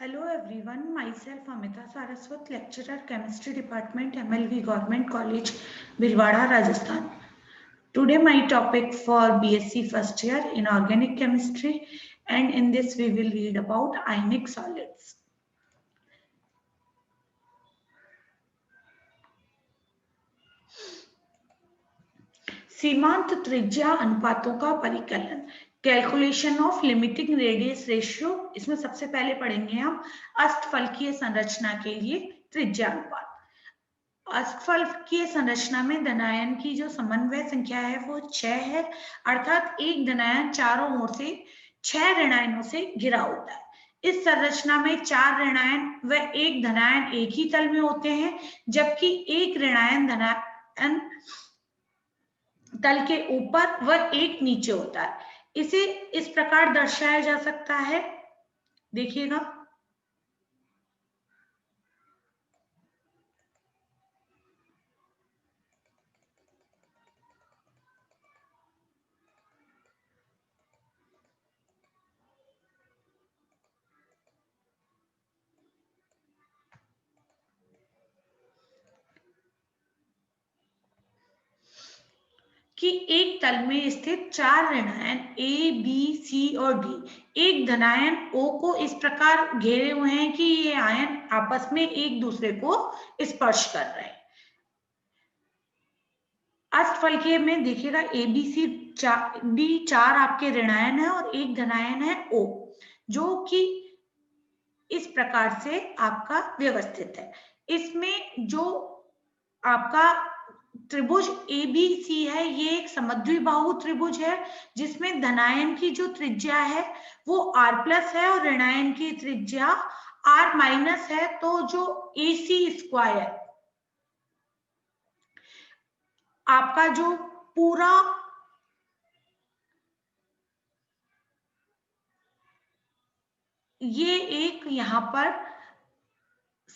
Hello everyone, myself Amita Saraswat, lecturer chemistry department MLV Government College, Bhilwara, Rajasthan. Today my topic for BSc first year in organic chemistry, and in this we will read about ionic solids. सीमांत त्रिज्या अनुपातों का परिकलन, calculation of limiting radius ratio. इसमें सबसे पहले पढ़ेंगे हम अष्टफलकीय संरचना के लिए त्रिज्या अनुपात। अष्टफलकीय संरचना में धनायन की जो समन्वय संख्या है वो 6 है, अर्थात एक धनायन चारों ओर से 6 ऋणायनों से घिरा होता है। इस संरचना में 4 ऋणायन व एक धनायन एक ही तल में होते हैं, जबकि एक ऋणायन धनायन तल के ऊपर व एक नीचे होता है। इसे इस प्रकार दर्शाया जा सकता है, देखिएगा। कि एक तल में स्थित 4 ऋणायन ए, बी, सी और डी एक धनायन O को इस प्रकार घेरे हुए हैं कि ये आयन आपस में एक दूसरे को स्पर्श कर रहे हैं। अष्टफलकीय में देखिएगा ए, बी, सी, डी 4 आपके ऋणायन है और एक धनायन है O, जो कि इस प्रकार से आपका व्यवस्थित है। इसमें जो आपका त्रिभुज ABC है, ये एक समद्विबाहु त्रिभुज है, जिसमें धनायन की जो त्रिज्या है वो R+ है और ऋणायन की त्रिज्या R- है। तो जो AC² आपका जो पूरा ये एक यहाँ पर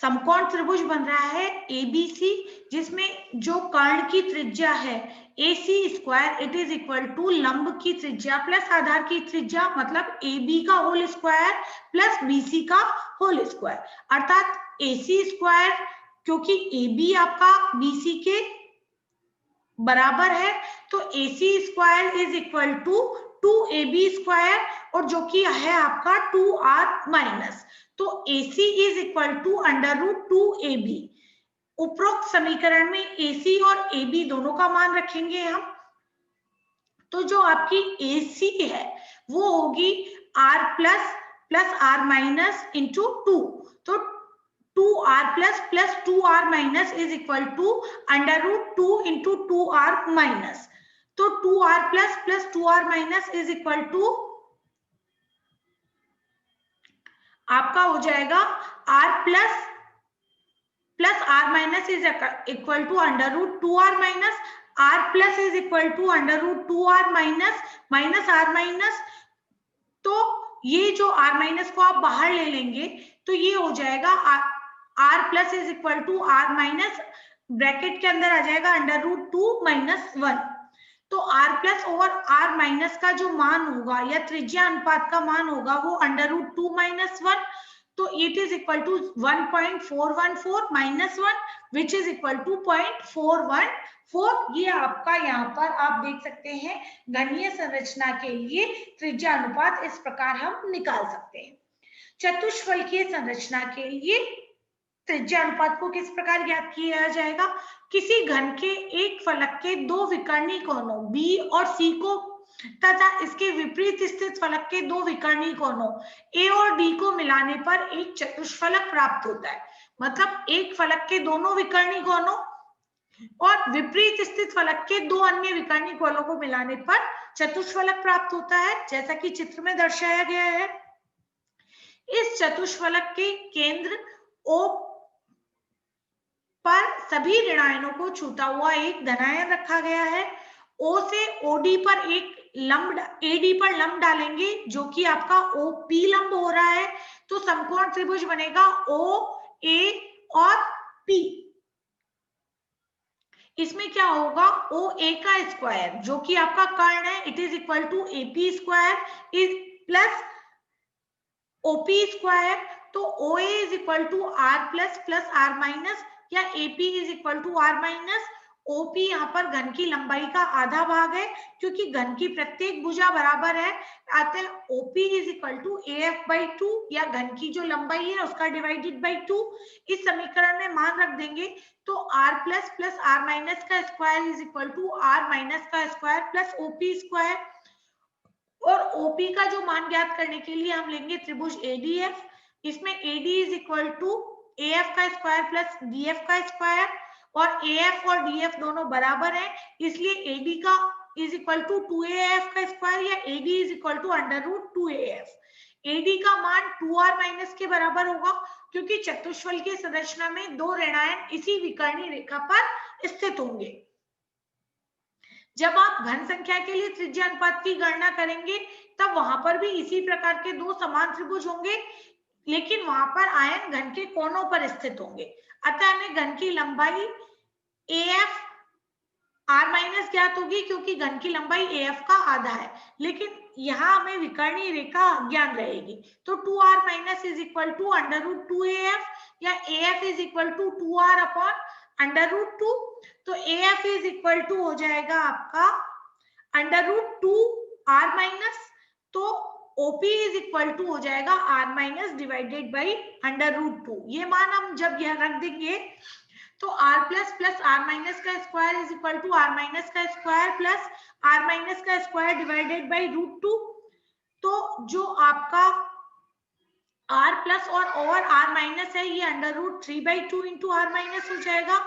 समकोण त्रिभुज बन रहा है ABC, जिसमें जो कर्ण की त्रिज्या है AC², it is equal to लंब की त्रिज्या प्लस आधार की त्रिज्या, मतलब AB का होल स्क्वायर प्लस BC का होल स्क्वायर, अर्थात AC², क्योंकि AB आपका BC के बराबर है, तो AC² is equal to 2AB², और जो कि है आपका 2R-, तो AC is equal to √2AB। उपरोक्त समीकरण में AC और AB दोनों का मान रखेंगे हम, तो जो आपकी AC है वो होगी R+ R- इंटू 2, तो 2R+ plus 2R- is equal to √2 into 2R-, तो 2R+ plus 2R- is equal to आपका हो जाएगा R+ plus R- is equal to √2R-, R+ is equal to √2R- minus R-, तो ये जो R- को आप बाहर ले लेंगे तो ये हो जाएगा R+ is equal to R-, bracket के अंदर आ जाएगा √2 - 1, तो R+ ओवर R- का जो मान होगा या त्रिज्या अनुपात का मान होगा वो √2 - 1, तो it is equal to 1.414 - 1, which is equal to 0.414। ये आपका यहाँ पर आप देख सकते हैं घनीय संरचना के लिए त्रिज्या अनुपात इस प्रकार हम निकाल सकते हैं। चतुष्फलकीय संरचना के लिए त्रिज्या अनुपात को किस प्रकार ज्ञात किया जाएगा? किसी घन के एक फलक के दो विकर्णी कोणों B और C को तथा इसके विपरीत स्थित फलक के दो विकर्णी कोणों A और D को मिलाने पर एक चतुष्फलक प्राप्त होता है। मतलब एक फलक के दोनों विकर्णी कोणों और विपरीत स्थित फलक के दो अन्य विकर्णी कोणों को मिलाने पर चतुष्फलक प्राप्त होता है, जैसा कि चित्र में दर्शाया गया है। इस चतुष्फलक के केंद्र O पर सभी ऋणायनों को छूता हुआ एक धनायन रखा गया है। O से OD पर एक लंब AD पर लंब डालेंगे, जो कि आपका OP लंब हो रहा है, तो समकोण त्रिभुज बनेगा OA और P। इसमें क्या होगा, OA का स्क्वायर जो कि आपका कर्ण है, it is equal to AP² is plus OP² तो OA is equal to R plus plus R minus, या AP is equal to R minus. OP यहाँ पर घन की लंबाई का आधा भाग है, क्योंकि घन की प्रत्येक भुजा बराबर है। आते हैं OP is equal to AF by 2, या घन की जो लंबाई है उसका डिवाइडेड बाई 2। इस समीकरण में मान रख देंगे, तो R plus plus R minus का square is equal to R minus का स्क्वायर प्लस OP स्क्वायर। और OP का जो मान ज्ञात करने के लिए हम लेंगे त्रिभुज ADF। इसमें AD is equal to AF का स्क्वायर प्लस DF का स्क्वायर, और AF और DF दोनों बराबर हैं, इसलिए AD का इज इक्वल टू 2AF का स्क्वायर, या AD is equal to under root 2AF। AD का मान 2R माइनस के बराबर होगा, क्योंकि चतुष्फल की संरचना में दो ऋणायन इसी विकर्णी रेखा पर स्थित होंगे। जब आप घन संख्या के लिए त्रिज्या अनुपात की गणना करेंगे, तब वहां पर भी इसी प्रकार के दो समान त्रिभुज होंगे, लेकिन वहां पर आयन घन के कोनों पर स्थित होंगे। अतः हमें घन की लंबाई AF R माइनस ज्ञात होगी, क्योंकि घन की लंबाई AF का आधा है, लेकिन यहाँ हमें विकर्णी रेखा ज्ञान रहेगी। तो 2R minus is equal to under root 2AF, या AF is equal to 2R upon under root 2। तो AF इज इक्वल टू हो जाएगा आपका अंडर रूट 2R माइनस, तो OP इज इक्वल टू हो जाएगा R minus divided by under root 2। ये मान हम जब यह रख देंगे, तो R plus plus R minus का square is equal to R minus का स्क्वायर प्लस R माइनस का स्क्वायर डिवाइडेड बाई रूट 2। तो जो आपका R प्लस और ओवर R माइनस है, ये under root 3/2 into R minus हो जाएगा।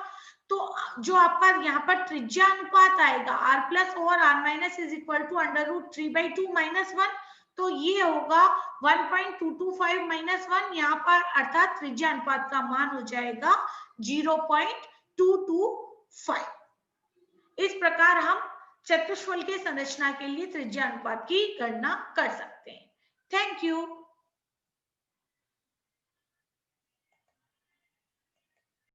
तो जो आपका यहाँ पर त्रिज्या अनुपात आएगा R plus over R minus is equal to under root 3/2 minus 1, तो ये होगा 1.225 माइनस 1 यहाँ पर, अर्थात त्रिज्या अनुपात का मान हो जाएगा 0.225। इस प्रकार हम चतुष्फल के संरचना के लिए त्रिज्या अनुपात की गणना कर सकते हैं। Thank you.